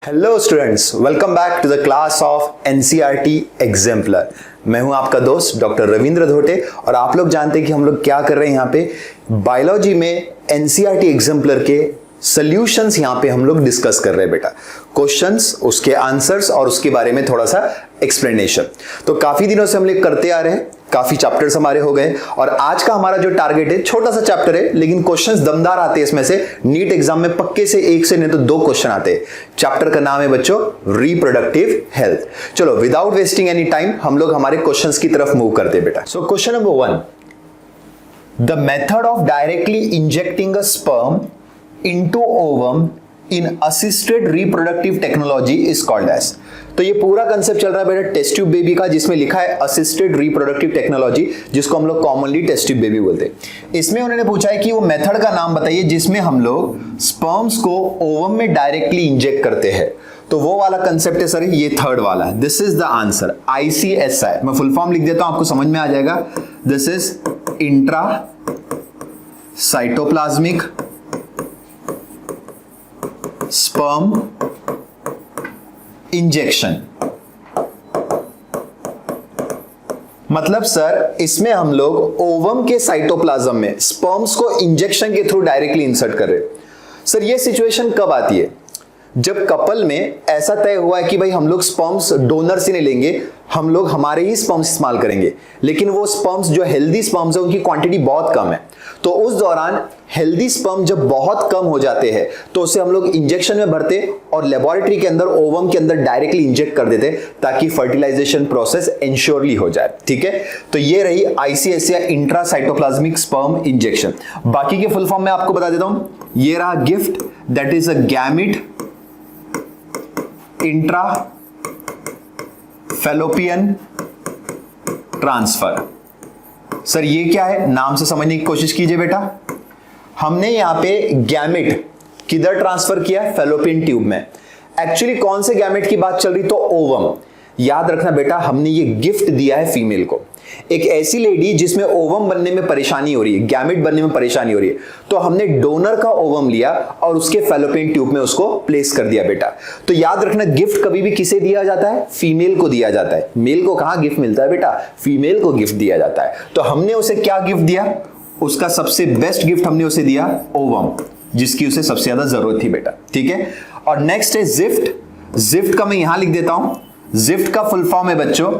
Hello students, welcome back to the class of NCERT exemplar. मैं हूं आपका दोस्त डॉक्टर रविंद्र धोटे और आप लोग जानते हैं कि हम लोग क्या कर रहे हैं यहाँ पे बायोलॉजी में एनसीईआरटी एग्जाम्पलर के सॉल्यूशंस यहाँ पे हम लोग डिस्कस कर रहे हैं बेटा। क्वेश्चंस, उसके आंसर्स और उसके बारे में थोड़ा सा एक्सप्लेनेशन। तो काफी दिनों से हम लोग करते आ रहे हैं, काफी चैप्टर्स हमारे हो गए और आज का हमारा जो टारगेट है छोटा सा चैप्टर है लेकिन क्वेश्चंस दमदार आते हैं इसमें से। नीट एग्जाम में पक्के से एक से नहीं तो दो क्वेश्चन आते हैं। चैप्टर का नाम है बच्चों रिप्रोडक्टिव हेल्थ। चलो विदाउट वेस्टिंग एनी टाइम हम लोग हमारे क्वेश्चंस की तरफ मूव करते हैं बेटा। So question number 1, the method of directly injecting a sperm into ovum in assisted reproductive technology is called as। तो ये पूरा कंसेप्ट चल रहा है बेटा टेस्ट ट्यूब बेबी का, जिसमें लिखा है असिस्टेड रिप्रोडक्टिव टेक्नोलॉजी, जिसको हम लोग कॉमनली टेस्ट ट्यूब बेबी बोलते हैं। इसमें उन्होंने पूछा है कि वो मेथड का नाम बताइए जिसमें हम लोग स्पर्म्स को ओवम में डायरेक्टली इंजेक्ट करते हैं। तो वो वाला कंसेप्ट है सर, ये थर्ड वाला है। This is the answer, ICSI। मैं फुल फॉर्म लिख देता हूं, आपको समझ में आ जाएगा। This is intra cytoplasmic sperm injection. मतलब सर इसमें हम लोग ओवम के साइटोप्लाज्म में स्पर्म्स को इंजेक्शन के थ्रू डायरेक्टली इंसर्ट कर रहे हैं। सर ये सिचुएशन कब आती है? जब कपल में ऐसा तय हुआ है कि भाई हम लोग स्पर्म्स डोनर से नहीं लेंगे, हम लोग हमारे ही स्पर्म्स इस्तेमाल करेंगे, लेकिन वो स्पर्म्स जो हेल्दी स्पर्म्स है उनकी क्वांटिटी बहुत कम है। तो उस दौरान हेल्दी स्पर्म जब बहुत कम हो जाते हैं तो उसे हम लोग इंजेक्शन में भरते और लेबोरेटरी के अंदर ओवम के अंदर डायरेक्टली इंजेक्ट कर देते ताकि फर्टिलाइजेशन प्रोसेस एंश्योरली हो जाए। ठीक है, तो ये रही ICSI intra cytoplasmic sperm injection. बाकी के फुल फॉर्म में आपको बता देता हूं। ये रहा gift, that is a gamete intra fallopian transfer. Sir ये क्या है, नाम से समझने की कोशिश कीजिए बेटा। हमने यहां पे गैमेट किधर ट्रांसफर किया? फैलोपियन ट्यूब में। एक्चुअली कौन से गैमेट की बात चल रही? तो ओवम। याद रखना बेटा, हमने ये गिफ्ट दिया है फीमेल को, एक ऐसी लेडी जिसमें ओवम बनने में परेशानी हो रही है, गैमेट बनने में परेशानी हो रही है। तो हमने डोनर का ओवम लिया और उसके फैलोपियन ट्यूब में उसको प्लेस कर दिया बेटा। तो याद रखना, गिफ्ट कभी भी किसे दिया जाता है? फीमेल को दिया जाता है। मेल को कहां गिफ्ट मिलता है बेटा? फीमेल को गिफ्ट दिया जाता है। तो हमने उसे क्या गिफ्ट दिया? उसका सबसे बेस्ट गिफ्ट हमने उसे दिया ओवम, जिसकी उसे सबसे ज्यादा जरूरत थी बेटा। ठीक है, और नेक्स्ट है जिफ्ट। जिफ्ट का मैं यहां लिख देता हूं। जिफ्ट का फुल फॉर्म है बच्चों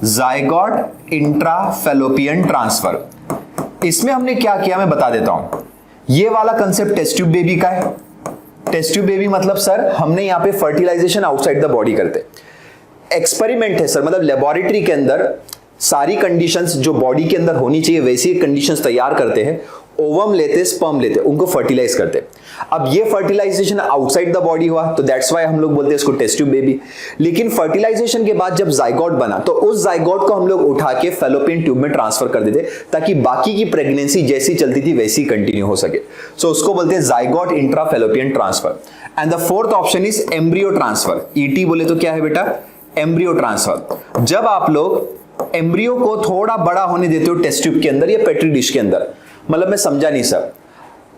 जायगोट इंट्रा फैलोपियन ट्रांसफर। इसमें हमने क्या किया मैं बता देता हूं। ये वाला कंसेप्ट टेस्ट ट्यूब बेबी का है। टेस्ट ट्यूब बेबी मतलब सर हमने यहां पे फर्टिलाइजेशन आउटसाइड द बॉडी करते। एक्सपेरिमेंट है सर, मतलब लेबोरेटरी के अंदर सारी कंडीशंस जो बॉडी के अंदर होनी चाहिए वैसी कंडीशंस तैयार करते हैं। ओवम लेते, स्पर्म लेते, उनको फर्टिलाइज करते। अब ये फर्टिलाइजेशन आउटसाइड द बॉडी हुआ तो दैट्स व्हाई हम लोग बोलते हैं इसको टेस्ट ट्यूब बेबी। लेकिन फर्टिलाइजेशन के बाद जब जाइगोट बना तो उस जाइगोट को हम लोग उठा के फैलोपियन ट्यूब में ट्रांसफर कर देते ताकि बाकी की प्रेगनेंसी जैसी चलती थी वैसी कंटिन्यू हो सके। सो उसको बोलते हैं zygote intra fallopian transfer. And the fourth option is embryo transfer. ET बोले तो क्या है बेटा? Embryo transfer. जब आप लोग एम्ब्रियो को थोड़ा बड़ा होने देते हो टेस्ट ट्यूब के अंदर या पेट्री डिश के अंदर, मतलब मैं समझा नहीं सर,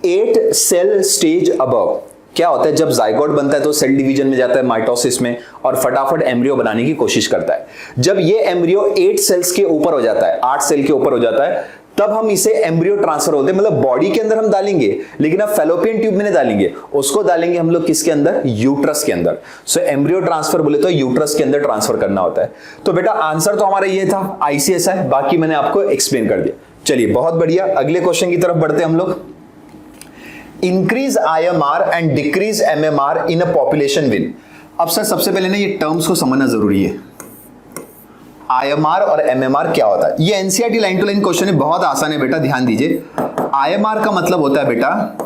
8 सेल स्टेज अबव क्या होता है? जब जाइगोट बनता है तो सेल डिवीजन में जाता है माइटोसिस में और फटाफट एम्ब्रियो बनाने की कोशिश करता है। जब ये एम्ब्रियो 8 सेल्स के ऊपर हो जाता है, 8 सेल के ऊपर हो जाता है, तब हम इसे एम्ब्रियो ट्रांसफर बोलते हैं। मतलब बॉडी के अंदर हम डालेंगे लेकिन अब फैलोपियन ट्यूब में नहीं डालेंगे, उसको डालेंगे हम लोग किसके अंदर? यूट्रस के अंदर। सो एम्ब्रियो ट्रांसफर बोले तो यूट्रस के अंदर ट्रांसफर करना होता है। तो बेटा आंसर तो हमारा ये था ICSI, बाकी मैंने आपको एक्सप्लेन कर दिया। चलिए बहुत बढ़िया, अगले क्वेश्चन की तरफ बढ़ते हम लोग। Increase IMR and decrease MMR in a population will. अब सर सबसे पहले ना ये टर्म्स को समझना जरूरी है। IMR और MMR क्या होता है? ये NCERT line to line question है, बहुत आसान है बेटा, ध्यान दीजिए। IMR का मतलब होता है बेटा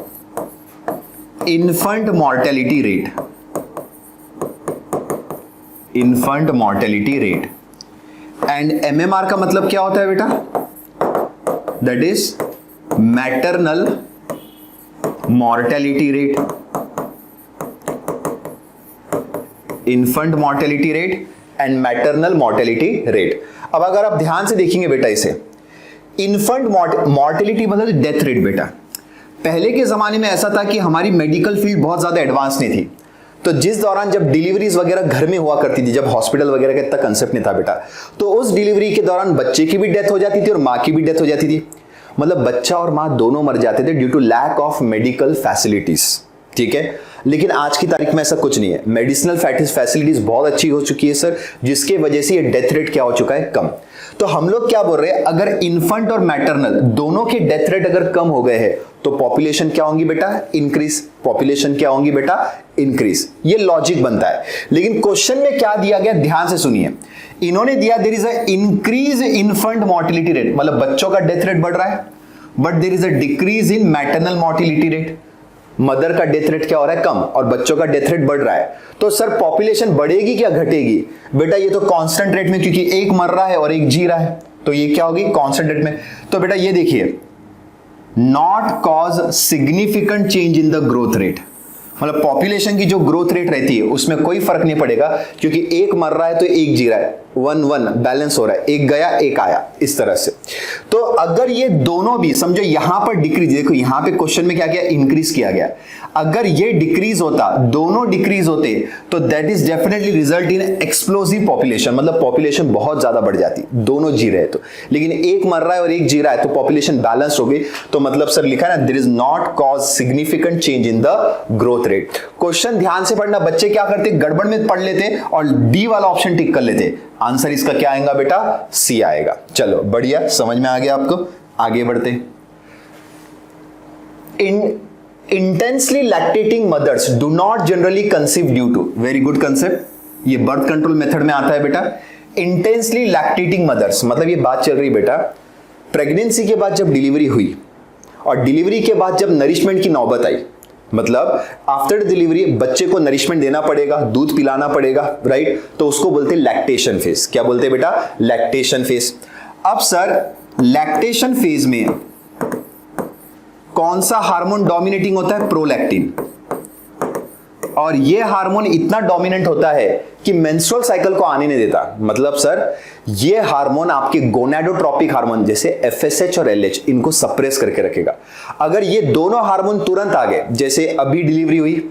infant mortality rate. Infant mortality rate. And MMR का मतलब क्या होता है बेटा? That is maternal mortality rate. Infant mortality rate and maternal mortality rate. अब अगर आप ध्यान से देखेंगे बेटा इसे, इन्फेंट मॉर्टेलिटी मतलब डेथ रेट बेटा। पहले के जमाने में ऐसा था कि हमारी मेडिकल फील्ड बहुत ज्यादा एडवांस नहीं थी, तो जिस दौरान जब डिलीवरीज वगैरह घर में हुआ करती थी, जब हॉस्पिटल वगैरह का इतना कंसेप्ट नहीं था बेटा, तो उस डिलीवरी के दौरान बच्चे की भी डेथ हो जाती थी और माँ की भी डेथ हो जाती थी। मतलब बच्चा और माँ दोनों मर जाते थे due to lack of medical facilities. ठीक है, लेकिन आज की तारीख में ऐसा कुछ नहीं है। मेडिसिनल फैसिलिटीज बहुत अच्छी हो चुकी है सर, जिसके वजह से ये डेथ रेट क्या हो चुका है, कम। तो हम लोग क्या बोल रहे हैं, अगर इन्फेंट और मैटरनल दोनों के डेथ रेट अगर कम हो गए हैं तो पॉपुलेशन क्या होंगी बेटा, इंक्रीज। पॉपुलेशन क्या होंगी बेटा, इंक्रीज। ये लॉजिक बनता है। लेकिन क्वेश्चन में क्या दिया गया, ध्यान से सुनिए। इन्होंने दिया there is a increase infant mortality rate, मतलब बच्चों का डेथ रेट बढ़ रहा है, but there is a decrease in maternal mortality rate. Mother का डेथ रेट क्या हो रहा है, कम, और बच्चों का डेथ रेट बढ़ रहा है। तो सर पॉपुलेशन बढ़ेगी क्या घटेगी, बेटा ये तो कांस्टेंट रेट में, क्योंकि एक मर रहा है और एक जी रहा है, तो ये क्या होगी, कांस्टेंट रेट में। तो बेटा ये देखिए, not cause significant change in the growth rate, मतलब पॉपुलेशन की जो ग्रोथ रेट रहती है उसमें कोई फर्क नहीं पड़ेगा, क्योंकि एक मर रहा है तो एक जी रहा है, 1-1 बैलेंस हो रहा है, एक गया एक आया, इस तरह से। तो अगर ये दोनों भी समझो, यहां पर डिक्रीज, देखो यहां पे क्वेश्चन में क्या किया, इंक्रीज किया गया। अगर ये डिक्रीज होता, दोनों डिक्रीज होते, तो that is definitely result in explosive population, मतलब पॉपुलेशन बहुत ज्यादा बढ़ जाती, दोनों जी रहे तो। लेकिन एक मर रहा है और एक जी रहा है तो पॉपुलेशन बैलेंस हो गई। तो मतलब सर लिखा है ना, there is not cause significant change in the growth rate. Question ध्यान से पढ़ना, बच्चे क्या करते, गड़बड़ में पढ़ लेते और डी वाला ऑप्शन टिक कर लेते। आंसर इसका क्या आएगा बेटा, सी आएगा। चलो बढ़िया, समझ में आ गया आपको, आगे बढ़ते। Intensely lactating mothers do not generally conceive due to, very good concept, ये बर्थ कंट्रोल मेथड में आता है बेटा। इंटेंसली लैक्टेटिंग मदर्स, मतलब ये बात चल रही बेटा, प्रेगनेंसी के बाद जब डिलीवरी हुई और डिलीवरी के बाद जब नरिशमेंट की नौबत आई, मतलब आफ्टर डिलीवरी बच्चे को नरिशमेंट देना पड़ेगा, दूध पिलाना पड़ेगा, राइट, तो उसको बोलते हैं लैक्टेशन फेज। क्या बोलते हैं बेटा, लैक्टेशन फेज। अब सर लैक्टेशन फेज में कौन सा हार्मोन डोमिनेटिंग होता है, प्रोलैक्टिन, और ये हार्मोन इतना डोमिनेंट होता है कि मेंस्ट्रुअल साइकिल को आने नहीं देता। मतलब सर ये हार्मोन आपके गोनाडोट्रोपिक हार्मोन जैसे एफएसएच और एलएच, इनको सप्रेस करके रखेगा। अगर ये दोनों हार्मोन तुरंत आ गए, जैसे अभी डिलीवरी हुई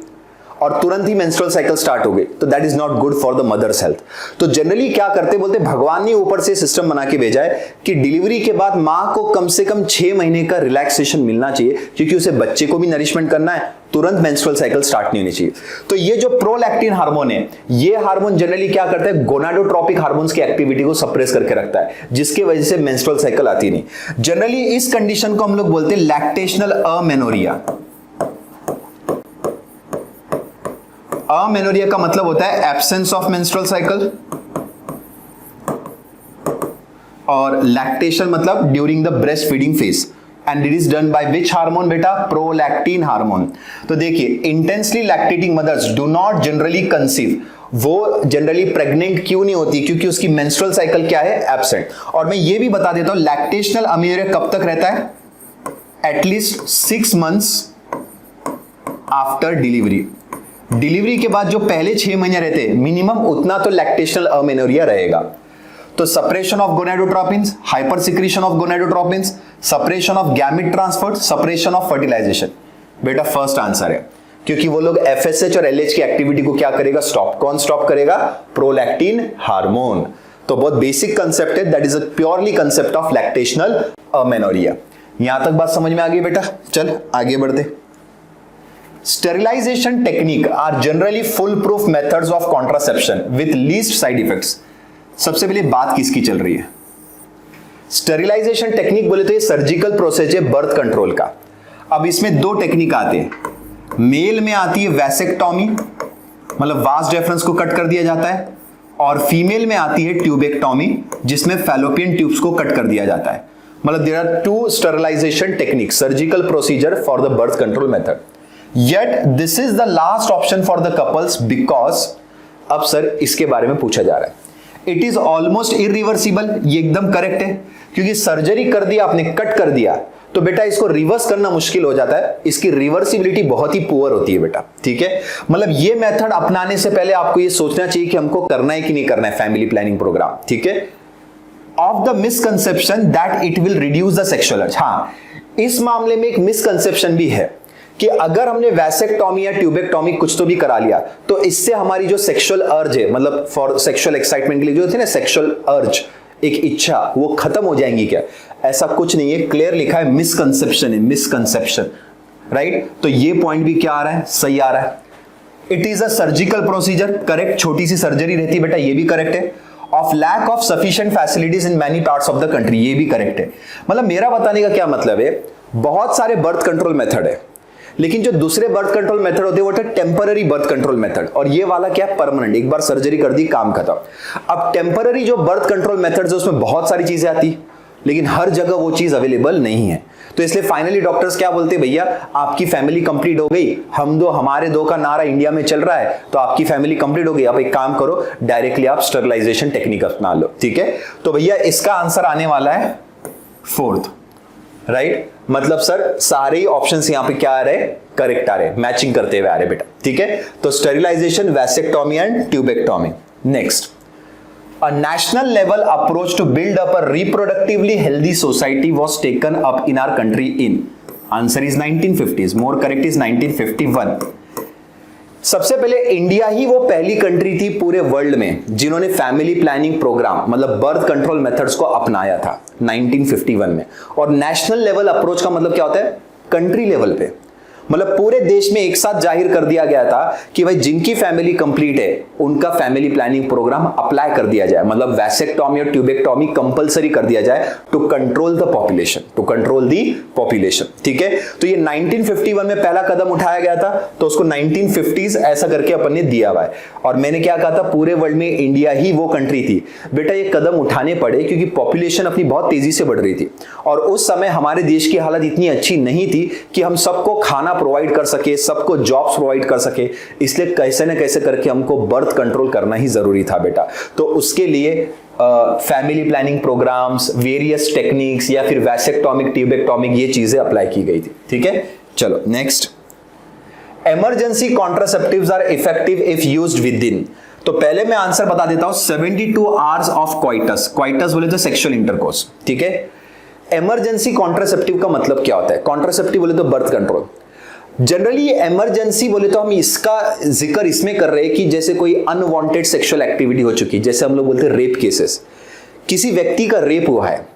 और तुरंत ही मेंस्ट्रुअल साइकिल स्टार्ट हो गई, तो that is not good for the mother's health. तो जनरली क्या करते, बोलते भगवान ने ऊपर से सिस्टम बना के भेजा है कि डिलीवरी के बाद मां को कम से कम 6 महीने का रिलैक्सेशन मिलना चाहिए, क्योंकि उसे बच्चे को भी नरिशमेंट करना है, तुरंत मेंस्ट्रुअल साइकिल स्टार्ट नहीं होनी चाहिए। तो ये जो प्रोलैक्टिन हार्मोन है, ये हार्मोन जनरली क्या करता है, गोनाडोट्रोपिक हार्मोन्स की एक्टिविटी को सप्रेस करके रखता है, जिसकी वजह से मेंस्ट्रुअल साइकिल आती नहीं। जनरली इस कंडीशन को हम लोग बोलते हैं लैक्टेशनल अमेनोरिया। अमेनोरिया का मतलब होता है एब्सेंस ऑफ मेंस्ट्रुअल साइकिल, और लैक्टेशन मतलब during the breast feeding phase, and it is done by which hormone बेटा, प्रोलैक्टिन हार्मोन। तो देखिए, intensely lactating mothers do not generally conceive, वो जनरली प्रेग्नेंट क्यों नहीं होती, क्योंकि उसकी मेंस्ट्रुअल साइकिल क्या है, एब्सेंट। और मैं ये भी बता देता हूं, लैक्टेशनल अमेनोरिया कब तक रहता है, at least 6 months after delivery. Delivery के बाद जो पहले 6 महीने रहते हैं मिनिमम, उतना तो लैक्टेशनल अमेनोरिया रहेगा। तो suppression of gonadotropins, hyper secretion of gonadotropins, suppression of gamete transfer, suppression of fertilization, बेटा फर्स्ट आंसर है, क्योंकि वो लोग एफएसएच और एलएच की एक्टिविटी को क्या करेगा, स्टॉप। कौन स्टॉप करेगा, प्रोलैक्टिन हार्मोन। तो बहुत बेसिक कंसेप्ट है, that is a purely concept of lactational amenorrhoea. यहां तक बात समझ में आ गई बेटा, चल आगे बढ़ते। Sterilization technique are generally foolproof methods of contraception with least side effects. सबसे पहले बात किसकी चल रही है, स्टेरिलाइजेशन टेक्निक बोले तो ये सर्जिकल प्रोसेस है बर्थ कंट्रोल का। अब इसमें 2 टेक्निक आते हैं, मेल में आती है वैसेक्टॉमी, मतलब वास डेफरेंस को कट कर दिया जाता है, और फीमेल में आती है ट्यूबेक्टॉमी, जिसमें फैलोपियन ट्यूब्स को कट कर दिया जाता है। मतलब there are 2 sterilization technique, surgical procedure for the birth control method. Yet this is the last option for the couples because अब सर इसके बारे में पूछा जा रहा है, इट इज ऑलमोस्ट इरिवर्सिबल। ये एकदम करेक्ट है, क्योंकि सर्जरी कर दिया आपने, कट कर दिया, तो बेटा इसको रिवर्स करना मुश्किल हो जाता है, इसकी रिवर्सिबिलिटी बहुत ही पुअर होती है बेटा। ठीक है, मतलब ये मेथड अपनाने से पहले आपको ये सोचना चाहिए कि हमको करना है कि नहीं करना है फैमिली प्लानिंग प्रोग्राम। ठीक है, of the misconception that it will reduce the sexual urge. हाँ, इस मामले में एक मिसकंसेप्शन भी है कि अगर हमने वैसेक्टॉमी या ट्यूबेक्टॉमी कुछ तो भी करा लिया तो इससे हमारी जो सेक्सुअल अर्ज है, मतलब फॉर सेक्सुअल एक्साइटमेंट के लिए जो थी ना सेक्सुअल अर्ज, एक इच्छा, वो खत्म हो जाएंगी क्या? ऐसा कुछ नहीं है, क्लियर लिखा है, मिसकंसेप्शन है, मिसकंसेप्शन, राइट? तो ये पॉइंट भी क्या आ रहा है? सही आ रहा है। It is a surgical procedure, correct, छोटी सी सर्जरी रहती है बेटा, ये भी करेक्ट है। Of lack of sufficient facilities in many parts of the country, ये भी करेक्ट है। मतलब मेरा बताने का क्या मतलब है, बहुत सारे बर्थ कंट्रोल मेथड है, लेकिन जो दूसरे बर्थ कंट्रोल मेथड होते हैं वो होता है टेम्पररी बर्थ कंट्रोल मेथड, और ये वाला क्या है? परमानेंट, एक बार सर्जरी कर दी काम खत्म। अब टेम्पररी जो बर्थ कंट्रोल मेथड्स है उसमें बहुत सारी चीजें आती, लेकिन हर जगह वो चीज अवेलेबल नहीं है। तो इसलिए फाइनली डॉक्टर्स क्या बोलते हैं, भैया आपकी फैमिली कंप्लीट हो गई, हम दो हमारे दो का नारा इंडिया में चल रहा है, तो आपकी फैमिली कंप्लीट हो गई, अब एक काम करो, डायरेक्टली आप स्टरलाइजेशन टेक्निक अपना लो, ठीक है? तो भैया इसका आंसर आने वाला है फोर्थ, राइट? मतलब सर सारे ही ऑप्शंस यहां पे क्या आ रहे हैं? करेक्ट आ रहे, मैचिंग करते हुए आ रहे बेटा, ठीक है? तो sterilisation, vasectomy and tubectomy. Next, a national level approach to build up a reproductively healthy society was taken up in our country in, answer is 1950s, more correct is 1951। सबसे पहले इंडिया ही वो पहली कंट्री थी पूरे world में जिन्होंने family planning programme, मतलब birth control methods को अपनाया था 1951 में। और नेशनल लेवल अप्रोच का मतलब क्या होता है? कंट्री लेवल पे, मतलब पूरे देश में एक साथ जाहिर कर दिया गया था कि भाई जिनकी फैमिली कंप्लीट है उनका फैमिली प्लानिंग प्रोग्राम अप्लाई कर दिया जाए, मतलब वैसेक्टॉमी और ट्यूबेक्टॉमी कंपलसरी कर दिया जाए to control the population, to control the population, ठीक है? तो ये 1951 में पहला कदम उठाया गया था, तो उसको 1950s ऐसा करके अपन ने दिया हुआ है। और मैंने क्या कहा था, पूरे वर्ल्ड में इंडिया ही वो कंट्री थी बेटा ये कदम उठाने पड़े क्योंकि पॉपुलेशन अपनी बहुत तेजी से बढ़ रही थी, और उस समय हमारे देश की हालत इतनी अच्छी नहीं थी कि हम सबको खाना प्रोवाइड कर सके, सबको जॉब्स प्रोवाइड कर सके, इसलिए कैसे न कैसे करके हमको बर्थ कंट्रोल करना ही जरूरी था बेटा। तो उसके लिए family planning programmes, various techniques या फिर वैसेक्टॉमिक, ट्यूबेक्टॉमिक, ये चीजें अप्लाई की गई थी, ठीक है? चलो next, emergency contraceptives are effective if used within. तो पहले मैं आंसर बता देता हूं, 72 आवर्स ऑफ क्वाइटस, क्वाइटस बोले तो सेक्सुअल इंटरकोर्स, ठीक है? इमरजेंसी कॉन्ट्रासेप्टिव का मतलब क्या होता है? कॉन्ट्रासेप्टिव बोले तो बर्थ कंट्रोल। जनरली इमरजेंसी बोले तो हम इसका जिक्र इसमें कर रहे हैं कि जैसे कोई अनवांटेड सेक्सुअल एक्टिविटी हो चुकी, जैसे हम लोग बोलते हैं रेप केसेस, किसी व्यक्ति का रेप हुआ है,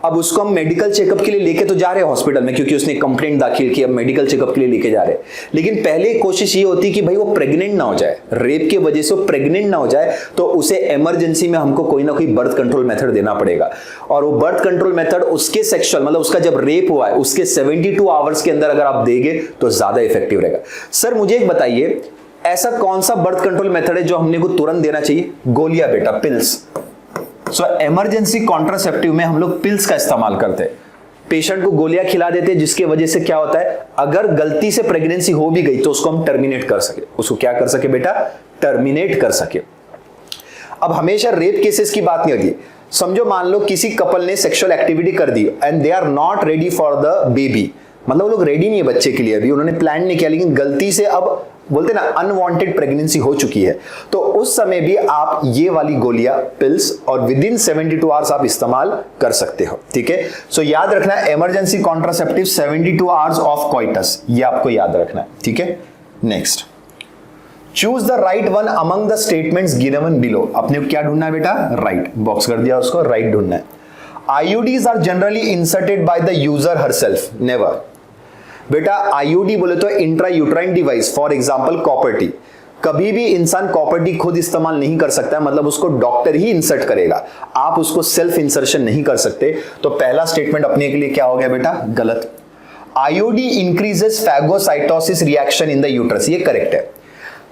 अब उसको हम मेडिकल चेकअप के लिए लेके तो जा रहे हैं हॉस्पिटल में क्योंकि उसने कंप्लेंट दाखिल की, अब मेडिकल चेकअप के लिए लेके जा रहे हैं, लेकिन पहले कोशिश ये होती कि भाई वो प्रेग्नेंट ना हो जाए, रेप की वजह से वो प्रेग्नेंट ना हो जाए, तो उसे इमरजेंसी में हमको कोई ना कोई बर्थ कंट्रोल मेथड देना पड़ेगा। और वो बर्थ कंट्रोल मेथड उसके सेक्सुअल, मतलब उसका जब रेप हुआ है उसके 72 आवर्स के अंदर अगर आप देंगे तो ज्यादा इफेक्टिव रहेगा। सर मुझे एक बताइए, ऐसा कौन सा बर्थ कंट्रोल मेथड है जो हमने को तुरंत देना चाहिए? गोलियां बेटा, पिल्स। सो इमरजेंसी कॉन्ट्रासेप्टिव में हम लोग पिल्स का इस्तेमाल करते हैं, पेशेंट को गोलियां खिला देते हैं, जिसकी वजह से क्या होता है, अगर गलती से प्रेगनेंसी हो भी गई तो उसको हम टर्मिनेट कर सके, उसको क्या कर सके बेटा? टर्मिनेट कर सके। अब हमेशा रेप केसेस की बात नहीं होती, समझो मान लो किसी कपल ने सेक्सुअल एक्टिविटी कर दी and they are not ready for the baby, मतलब वो लोग रेडी नहीं है बच्चे के लिए, अभी उन्होंने प्लान नहीं किया, लेकिन गलती से अब बोलते ना अनवांटेड प्रेगनेंसी हो चुकी है, तो उस समय भी आप ये वाली गोलियां, पिल्स, और विद इन 72 आवर्स आप इस्तेमाल कर सकते हो, ठीक है? सो याद रखना है emergency contraceptive 72 hours of coitus, ये आपको याद रखना है, ठीक है? Next, choose the right one among the statements given below. अपने क्या ढूंढना है बेटा? राइट, बॉक्स कर दिया उसको, राइट ढूंढना है। IUDs are generally inserted by the user herself, never. बेटा IUD बोले तो intra uterine device, for example copper T, कभी भी इंसान कॉपर टी खुद इस्तेमाल नहीं कर सकता है, मतलब उसको डॉक्टर ही इंसर्ट करेगा, आप उसको सेल्फ इंसर्शन नहीं कर सकते। तो पहला स्टेटमेंट अपने के लिए क्या हो गया बेटा? गलत। IUD increases phagocytosis reaction in the uterus, ये करेक्ट है।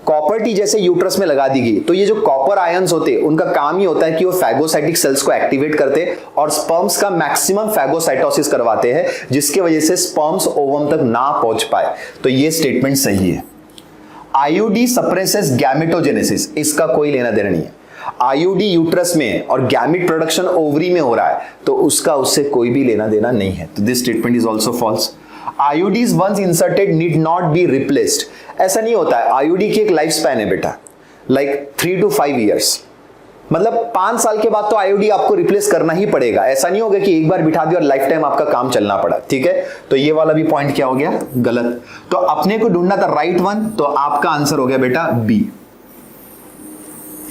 कॉपर टी जैसे यूट्रस में लगा दी गई तो ये जो कॉपर आयंस होते हैं उनका काम ही होता है कि वो फैगोसाइटिक सेल्स को एक्टिवेट करते और स्पर्म्स का मैक्सिमम फैगोसाइटोसिस करवाते हैं, जिसके वजह से स्पर्म्स ओवम तक ना पहुंच पाए। तो ये स्टेटमेंट सही है। IUD सप्रेसेस गैमेटोजेनेसिस, इसका कोई लेना देना नहीं है। IUD यूट्रस में और गैमेट प्रोडक्शन ओवरी में हो रहा है, तो उसका उससे कोई भी लेना देना नहीं है। तो this statement is also false. IUDs once inserted need not be replaced, ऐसा नहीं होता है। IUD की एक लाइफ स्पैन है बेटा, लाइक 3 to 5 years, मतलब 5 साल के बाद तो आईओडी आपको रिप्लेस करना ही पड़ेगा, ऐसा नहीं होगा कि एक बार बिठा दिया और लाइफ टाइम आपका काम चलना पड़ा, ठीक है। तो ये वाला भी पॉइंट क्या हो गया, गलत। तो अपने को ढूंढना था राइट वन, तो आपका आंसर हो गया बेटा बी,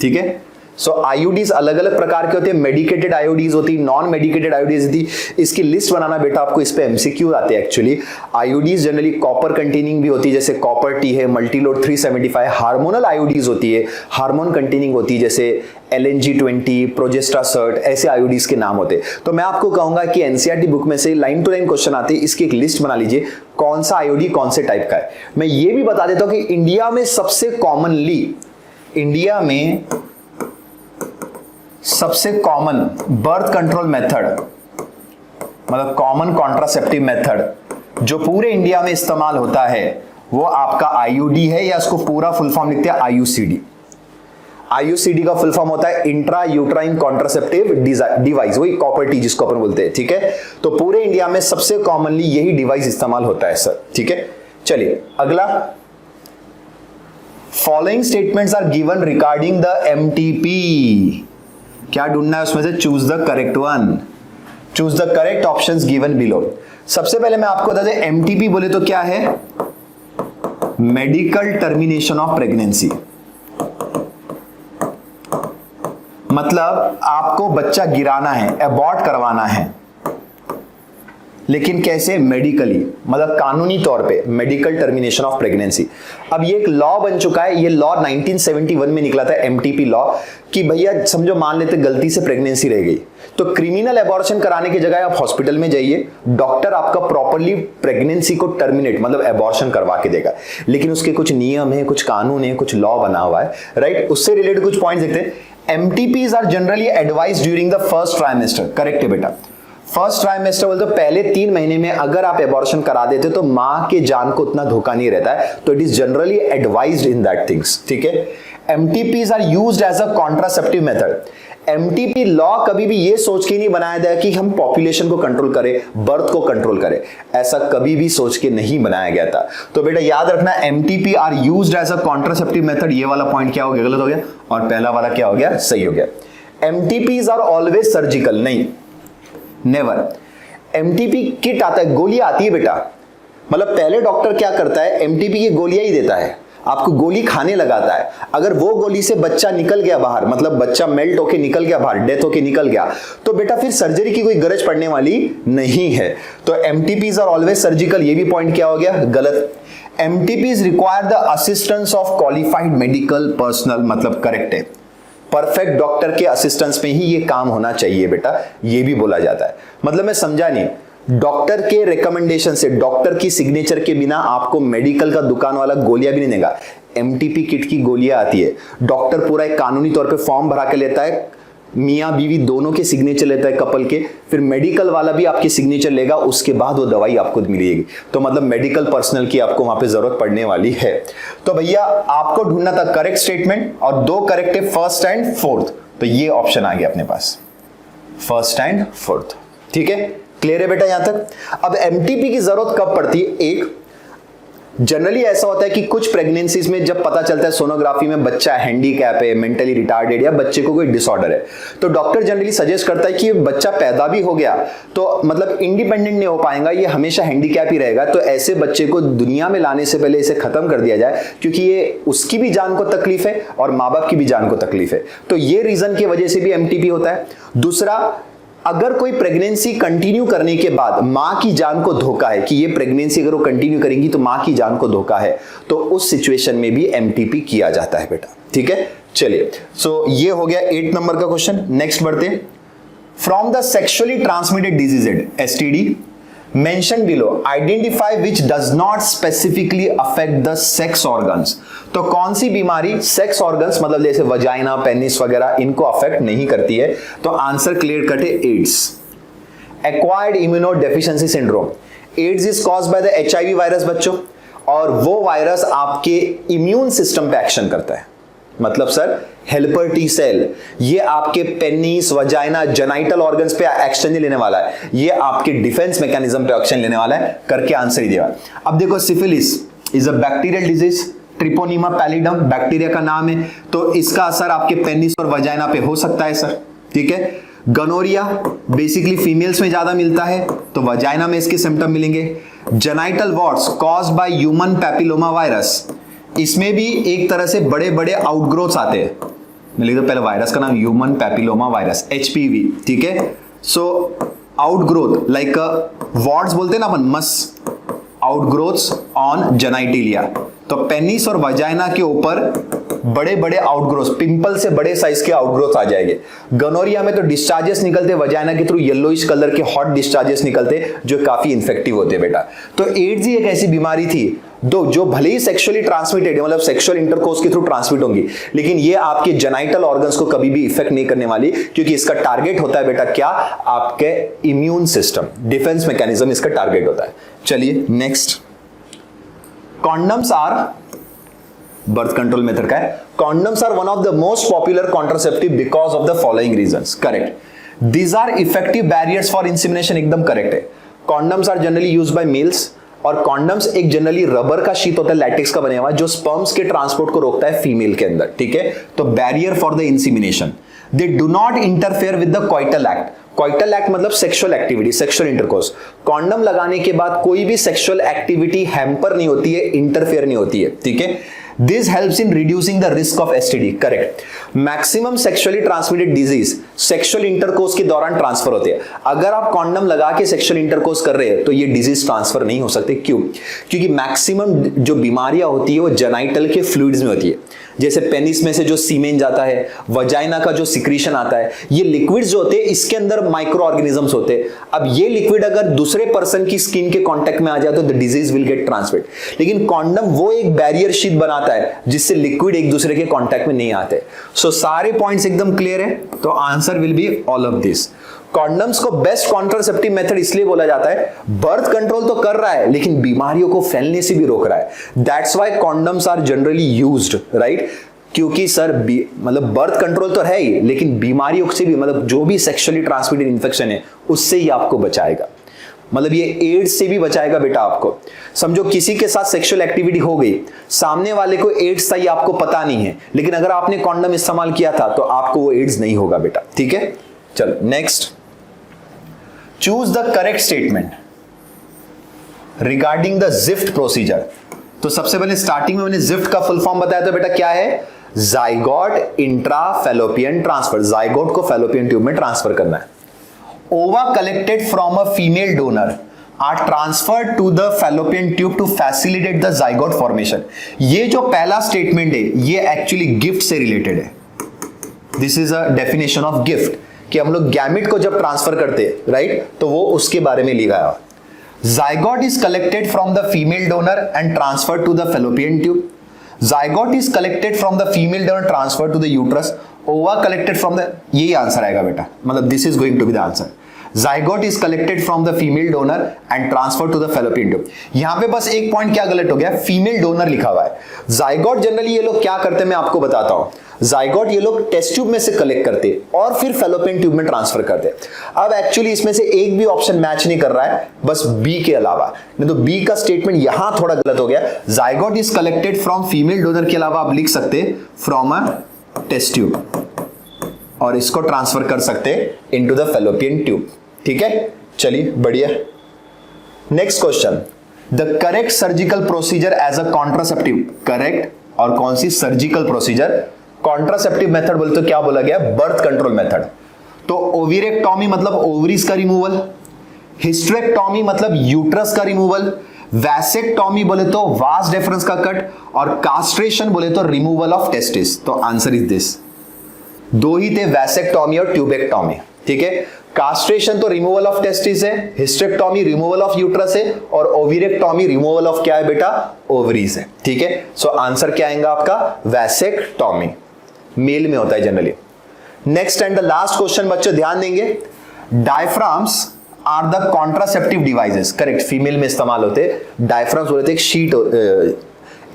ठीक है। सो आईओडीज अलग अलग प्रकार के होते हैं, मेडिकेटेड आईओडीज होती, नॉन मेडिकेटेड आईओडीज होती। इसकी लिस्ट बनाना बेटा आपको, इस पे एमसीक्यू आते हैं एक्चुअली। आईओडीज जनरली कॉपर कंटेनिंग भी होती है, जैसे कॉपर टी है, मल्टीलोड 375। हार्मोनल आईओडीज होती है, हार्मोन कंटेनिंग होती है, जैसे LNG20, प्रोजेस्टासर्ट, ऐसे आईओडीज के नाम होते हैं। तो मैं आपको कहूंगा कि एनसीईआरटी बुक में से लाइन टू लाइन क्वेश्चन आते हैं, इसकी एक लिस्ट बना लीजिए, कौन सा आईओडी कौन से टाइप का है। मैं ये भी बता देता हूं कि इंडिया में सबसे कॉमनली, इंडिया में सबसे कॉमन बर्थ कंट्रोल मेथड, मतलब कॉमन कॉन्ट्रासेप्टिव मेथड जो पूरे इंडिया में इस्तेमाल होता है, वो आपका आईयूडी है, या इसको पूरा फुल फॉर्म लिखते हैं आईयूसीडी। आईयूसीडी का फुल फॉर्म होता है इंट्रा यूट्राइन कॉन्ट्रासेप्टिव डिवाइस, वही कॉपर टी जिसको अपन बोलते हैं, ठीक है। तो पूरे इंडिया में सबसे कॉमनली यही डिवाइस इस्तेमाल होता है सर, ठीक है। चलिए अगला, following statements are given regarding the MTP. क्या ढूंढना है उसमें से, choose the correct one, choose the correct options given below. सबसे पहले मैं आपको बता दें, एमटीपी बोले तो क्या है, मेडिकल टर्मिनेशन ऑफ प्रेगनेंसी। मतलब आपको बच्चा गिराना है, अबॉर्ट करवाना है, लेकिन कैसे, मेडिकली, मतलब कानूनी तौर पे, मेडिकल टर्मिनेशन ऑफ प्रेगनेंसी। अब ये एक लॉ बन चुका है, ये लॉ 1971 में निकला था, एमटीपी लॉ, कि भैया समझो मान लेते गलती से प्रेगनेंसी रह गई, तो क्रिमिनल एबॉर्शन कराने की जगह आप हॉस्पिटल में जाइए, डॉक्टर आपका प्रॉपर्ली प्रेगनेंसी को टर्मिनेट, मतलब एबॉर्शन करवा के देगा। लेकिन उसके कुछ नियम है, कुछ कानून है, कुछ लॉ बना हुआ है, राइट। उससे रिलेटेड कुछ पॉइंट्स देखते हैं। MTPs are generally advised during the first trimester, correct है बेटा। फर्स्ट ट्राइमेस्टर बोलते तो पहले 3 महीने में अगर आप एबॉर्शन करा देते तो मां के जान को उतना धोखा नहीं रहता है, तो it is generally advised in that things, ठीक है। MTPs are used as a contraceptive method. MTP law कभी भी ये सोच के नहीं बनाया गया कि हम पॉपुलेशन को कंट्रोल करें, बर्थ को कंट्रोल करें, ऐसा कभी भी सोच के नहीं बनाया गया था। तो बेटा याद रखना, MTP are used as a contraceptive method. ये वाला पॉइंट क्या हो गया, गलत हो गया, और पहला वाला क्या हो गया, सही हो गया। एमटीपीज आर ऑलवेज सर्जिकल, नहीं, नेवर। एमटीपी किट आता है, गोली आती है बेटा, मतलब पहले डॉक्टर क्या करता है, एमटीपी की गोलियां ही देता है, आपको गोली खाने लगाता है। अगर वो गोली से बच्चा निकल गया बाहर, मतलब बच्चा मेल्ट होके निकल गया बाहर, डेथ होके निकल गया, तो बेटा फिर सर्जरी की कोई गरज पड़ने वाली नहीं है। तो एमटीपीज आर ऑलवेज सर्जिकल, ये भी पॉइंट क्या हो गया, गलत। MTPs require the assistance of qualified medical personnel, मतलब करेक्ट है, परफेक्ट डॉक्टर के असिस्टेंस में ही ये काम होना चाहिए बेटा, ये भी बोला जाता है। मतलब मैं समझा नहीं, डॉक्टर के रिकमेंडेशन से, डॉक्टर की सिग्नेचर के बिना आपको मेडिकल का दुकान वाला गोलियां भी नहीं देगा। एमटीपी किट की गोलियां आती है, डॉक्टर पूरा एक कानूनी तौर पे फॉर्म भरा के लेता है, मियां बीवी दोनों के सिग्नेचर लेता है कपल के, फिर मेडिकल वाला भी आपके सिग्नेचर लेगा, उसके बाद वो दवाई आपको मिलेगी। तो मतलब मेडिकल पर्सनल की आपको वहां पे जरूरत पड़ने वाली है। तो भैया आपको ढूंढना था करेक्ट स्टेटमेंट, और 2 करेक्ट है, फर्स्ट एंड फोर्थ, तो ये ऑप्शन आ गया अपने पास, फर्स्ट एंड फोर्थ, ठीक है। क्लियर है बेटा यहां तक। अब एमटीपी की जरूरत कब पड़ती है, एक जनरली ऐसा होता है कि कुछ प्रेगनेंसीज में जब पता चलता है सोनोग्राफी में बच्चा हैंडीकैप है, मेंटली रिटार्डेड, या बच्चे को कोई डिसऑर्डर है, तो डॉक्टर जनरली सजेस्ट करता है कि बच्चा पैदा भी हो गया तो मतलब इंडिपेंडेंट नहीं हो पाएगा, ये हमेशा हैंडीकैप ही रहेगा, तो ऐसे बच्चे को दुनिया में लाने से पहले इसे खत्म कर दिया जाए, क्योंकि ये उसकी भी जान को तकलीफ है और माँ बाप की भी जान को तकलीफ है। तो ये रीजन की वजह से भी एमटीपी होता है। दूसरा, अगर कोई प्रेगनेंसी कंटिन्यू करने के बाद मां की जान को धोखा है, कि ये प्रेगनेंसी अगर वो कंटिन्यू करेंगी तो मां की जान को धोखा है, तो उस सिचुएशन में भी एमटीपी किया जाता है बेटा, ठीक है। चलिए, सो ये हो गया 8 नंबर का क्वेश्चन। नेक्स्ट बढ़ते हैं। From the sexually transmitted diseases, STD, mention below, identify which does not specifically affect the sex organs. तो कौन सी बीमारी सेक्स ऑर्गन्स, मतलब जैसे वजाइना, पेनिस वगैरह, इनको अफेक्ट नहीं करती है। तो आंसर क्लियर कट है, AIDS. Acquired immunodeficiency syndrome, AIDS is caused by the HIV virus बच्चों, और वो वायरस आपके इम्यून सिस्टम पे एक्शन करता है। मतलब सर हेल्पर टी सेल, ये आपके पेनिस, वजाइना, जेनाइटल ऑर्गन्स पे एक्शन नहीं लेने वाला है, ये आपके डिफेंस मैकेनिज्म पे एक्शन लेने वाला है। करके आंसर ही दिया। अब देखो, syphilis is a bacterial disease, treponema pallidum bacteria का नाम है, तो इसका असर आपके पेनिस और वजाइना पे हो सकता है सर, ठीक है। गनोरिया बेसिकली फीमेल्स में ज्यादा मिलता है, तो वजाइना में इसके सिम्टम मिलेंगे। Genital warts caused by human papilloma virus, इसमें भी एक तरह से बड़े बड़े आउटग्रोथ्स आते हैं। मैं लिख दो पहले वायरस का नाम, ह्यूमन पैपिलोमा वायरस, HPV, ठीक है। सो आउटग्रोथ लाइक वॉर्ट्स बोलते हैं ना अपन, मस आउटग्रोथ्स ऑन जेनाइटिलिया, तो पेनिस और वजाइना के ऊपर बड़े बड़े आउटग्रोथ, पिंपल से बड़े साइज के आउटग्रोथ आ जाएंगे। गनोरिया में तो डिस्चार्जेस निकलते वजाइना के थ्रू, येलोइश कलर के हॉट डिस्चार्जेस निकलते जो काफी इन्फेक्टिव होते हैं बेटा। तो एड्स ही एक ऐसी बीमारी थी जो भले ही सेक्सुअली ट्रांसमिटेड है, मतलब सेक्सुअल इंटरकोर्स के थ्रू ट्रांसमिट होंगी, लेकिन ये आपके जेनाइटल ऑर्गन्स को कभी भी इफेक्ट नहीं करने वाली, क्योंकि इसका टारगेट होता है बेटा क्या, आपके इम्यून सिस्टम, डिफेंस मैकेनिज्म इसका टारगेट होता है। चलिए next, condoms are birth control method का है। Condoms are one of the most popular contraceptive because of the following reasons, correct. These are effective barriers for insemination, एकदम correct है। Condoms are generally used by males, और condoms एक generally rubber का sheet होता है, latex का बना हुआ, जो स्पर्म्स के ट्रांसपोर्ट को रोकता है फीमेल के अंदर, ठीक है। तो barrier for the insemination. They do not interfere with the coital act. Coital act मतलब sexual activity, sexual intercourse. Condom लगाने के बाद कोई भी सेक्सुअल एक्टिविटी हैम्पर नहीं होती है, इंटरफेयर नहीं होती है, ठीक है। This helps in reducing the risk of STD, correct. Maximum sexually transmitted disease sexual intercourse के दौरान ट्रांसफर होते हैं। अगर आप कॉन्डम लगा के सेक्सुअल इंटरकोर्स कर रहे हैं तो ये डिजीज ट्रांसफर नहीं हो सकते। क्यों? क्योंकि मैक्सिमम जो बीमारियां होती है वो जेनाइटल के फ्लूइड्स में होती है, जैसे पेनिस में से जो सीमेन जाता है, वजाइना का जो सिक्रीशन आता है, ये लिक्विड्स जो होते हैं इसके अंदर माइक्रो ऑर्गेनिजम्स होते हैं। अब ये लिक्विड अगर दूसरे पर्सन की स्किन के कांटेक्ट में आ जाए तो the disease will get transmit. लेकिन कॉन्डम वो एक बैरियर शीट बनाता है जिससे लिक्विड एक दूसरे के कांटेक्ट में नहीं आते। सो सारे पॉइंट्स एकदम क्लियर है, तो answer will be all of this. Condoms को बेस्ट कॉन्ट्रासेप्टिव मेथड इसलिए बोला जाता है, बर्थ कंट्रोल तो कर रहा है लेकिन बीमारियों को फैलने से भी रोक रहा है। That's why condoms are generally used, right. क्योंकि सर मतलब बर्थ कंट्रोल तो है ही, लेकिन बीमारियों से भी, मतलब जो भी सेक्सुअली ट्रांसमिटेड इंफेक्शन है उससे ही आपको बचाएगा। मतलब ये एड्स से भी बचाएगा बेटा आपको। समझो किसी के साथ सेक्सुअल एक्टिविटी हो गई, सामने वाले को एड्स था ये आपको पता नहीं है, लेकिन अगर आपने कॉन्डम इस्तेमाल किया था तो आपको वो एड्स नहीं होगा बेटा, ठीक है। चलो next, choose the correct statement regarding the ZIFT procedure. तो सबसे पहले स्टार्टिंग में मैंने ज़िफ्ट का फुल फॉर्म बताया, तो बेटा क्या है, जाइगोट इंट्राफेलोपियन ट्रांसफर। जाइगोट को फैलोपियन ट्यूब में ट्रांसफर करना है। Ova collected from a female donor are transferred to the fallopian tube to facilitate the zygote formation. ये जो पहला स्टेटमेंट है ये एक्चुअली गिफ्ट से रिलेटेड है। This is a definition of GIFT, कि हम लोग गैमेट को जब ट्रांसफर करते हैं, राइट, तो वो उसके बारे में लिखा है। Zygote is collected from the female donor and transferred to the fallopian tube. Zygote is collected from the female donor, transferred to the uterus. Ova collected from the, यही आंसर आएगा बेटा, मतलब this is going to be the answer. Zygote is collected from the female donor and transferred to the fallopian tube. यहाँ पे बस एक point क्या गलत हो गया, फीमेल डोनर लिखा हुआ है। जाइगोट जनरली ये लोग क्या करते हैं मैं आपको बताता हूँ। जाइगोट ये लोग टेस्ट ट्यूब में से कलेक्ट करते और फिर फैलोपियन ट्यूब में ट्रांसफर करते। अब एक्चुअली इसमें से एक भी ऑप्शन मैच नहीं कर रहा है, बस बी के अलावा, नहीं तो बी का स्टेटमेंट यहां थोड़ा गलत हो गया। Zygote is collected from female donor के अलावा आप लिख सकते फ्रॉम अ टेस्ट ट्यूब, और इसको ट्रांसफर कर सकते इनटू द फैलोपियन ट्यूब, ठीक है। चलिए बढ़िया। Next question, the correct surgical procedure as a contraceptive. Correct और कौन सी सर्जिकल प्रोसीजर कॉन्ट्रासेप्टिव मेथड बोले तो क्या बोला गया, बर्थ कंट्रोल मेथड। तो ओविरेक्टॉमी मतलब ओवरीज का रिमूवल, हिस्टेरेक्टॉमी मतलब यूट्रस का रिमूवल, वैसेक्टॉमी बोले तो वास डेफरेंस का कट, और कास्ट्रेशन बोले तो रिमूवल ऑफ टेस्टिस। तो आंसर इज दिस। दो ही थे, वैसेक्टॉमी और ट्यूबेक्टॉमी, ठीक है। कास्ट्रेशन तो रिमूवल ऑफ टेस्टिस है, हिस्टेरेक्टॉमी रिमूवल ऑफ यूट्रस है, और ओविरेक्टॉमी रिमूवल ऑफ क्या है बेटा, ओवरीज है, ठीक है। सो आंसर क्या आएगा आपका, वैसेक्टॉमी, मेल में होता है generally. Next and the last question बच्चों ध्यान देंगे, diaphragms are the contraceptive devices. Correct, female में इस्तेमाल होते। डायफ्राम्स बोले थे एक शीट,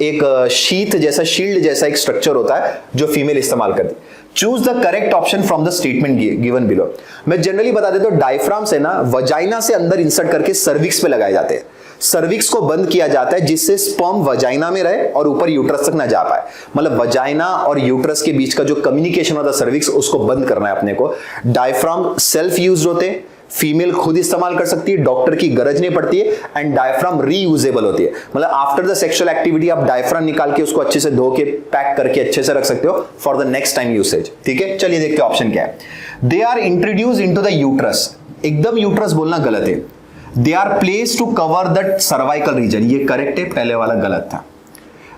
एक शीथ जैसा, शील्ड जैसा एक स्ट्रक्चर होता है जो फीमेल इस्तेमाल करती है। Choose the correct option from the statement given below. मैं जनरली बता देता हूं, डायफ्राम से ना वजाइना से अंदर इंसर्ट करके सर्विक्स पे लगाए जाते हैं। सर्विक्स को बंद किया जाता है जिससे स्पर्म वजाइना में रहे और ऊपर यूट्रस तक ना जा पाए। मतलब वजाइना और यूट्रस के बीच का जो कम्युनिकेशन होता है सर्विक्स, उसको बंद करना है अपने को। डायफ्राम सेल्फ यूज होते हैं, फीमेल खुद इस्तेमाल कर सकती है, डॉक्टर की गरज नहीं पड़ती है। एंड डायफ्राम रीयूजेबल होती है, मतलब आफ्टर द सेक्सुअल एक्टिविटी आप डायफ्राम निकाल के उसको अच्छे से धो के पैक करके अच्छे से रख सकते हो for the next time usage. ठीक है, चलिए देखते हैं ऑप्शन क्या है। They are introduce into the uterus, एकदम यूट्रस बोलना गलत है। They are place to cover the cervical region, ये करेक्ट है, पहले वाला गलत था।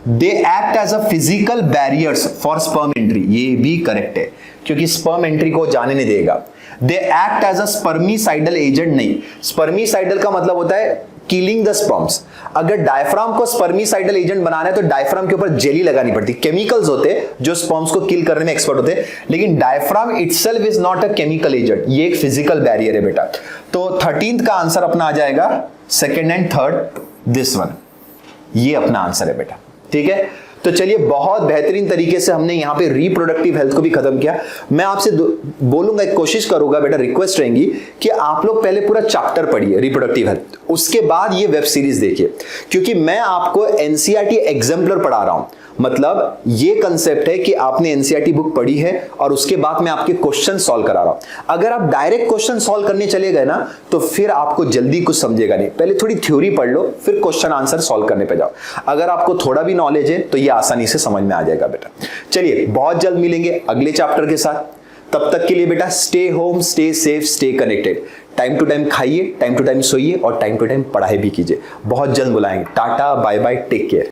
They act as a physical barriers for sperm entry, ये भी करेक्ट है क्योंकि स्पर्म एंट्री को जाने नहीं देगा। They act as a spermicidal agent, नहीं, स्पर्मिसाइडल का मतलब होता है किलिंग द स्पर्म्स। अगर डायफ्राम को स्पर्मिसाइडल एजेंट बनाना है तो डायफ्राम के ऊपर जेली लगानी पड़ती, केमिकल्स होते हैं जो स्पर्म्स को किल करने में एक्सपर्ट होते हैं, लेकिन diaphragm itself is not a chemical agent, ये एक फिजिकल बैरियर है बेटा। तो 13th का आंसर अपना आ जाएगा second and third, this one, ये अपना आंसर है बेटा। ठीक है, तो चलिए बहुत बेहतरीन तरीके से हमने यहाँ पे रिप्रोडक्टिव हेल्थ को भी खत्म किया। मैं आपसे बोलूंगा, एक कोशिश करूंगा बेटा, रिक्वेस्ट रहेंगी कि आप लोग पहले पूरा चैप्टर पढ़िए रिप्रोडक्टिव हेल्थ, उसके बाद ये वेब सीरीज देखिए, क्योंकि मैं आपको एनसीईआरटी एग्जाम्पलर पढ़ा रहा हूं। मतलब ये कंसेप्ट है कि आपने एनसीईआरटी बुक पढ़ी है और उसके बाद मैं आपके क्वेश्चन सॉल्व करा रहा हूं। अगर आप डायरेक्ट क्वेश्चन सॉल्व करने चले गए ना तो फिर आपको जल्दी कुछ समझेगा नहीं। पहले थोड़ी थ्योरी पढ़ लो, फिर क्वेश्चन आंसर सॉल्व करने पे जाओ। अगर आपको थोड़ा भी नॉलेज है तो ये आसानी से समझ में आ जाएगा बेटा। चलिए बहुत जल्द मिलेंगे अगले चैप्टर के साथ, तब तक के लिए बेटा stay home, stay safe, stay connected. Time to time खाइए, टाइम टू टाइम सोइए और टाइम टू टाइम पढ़ाई भी कीजिए। बहुत जल्द बुलाएंगे। Tata, bye bye, take care.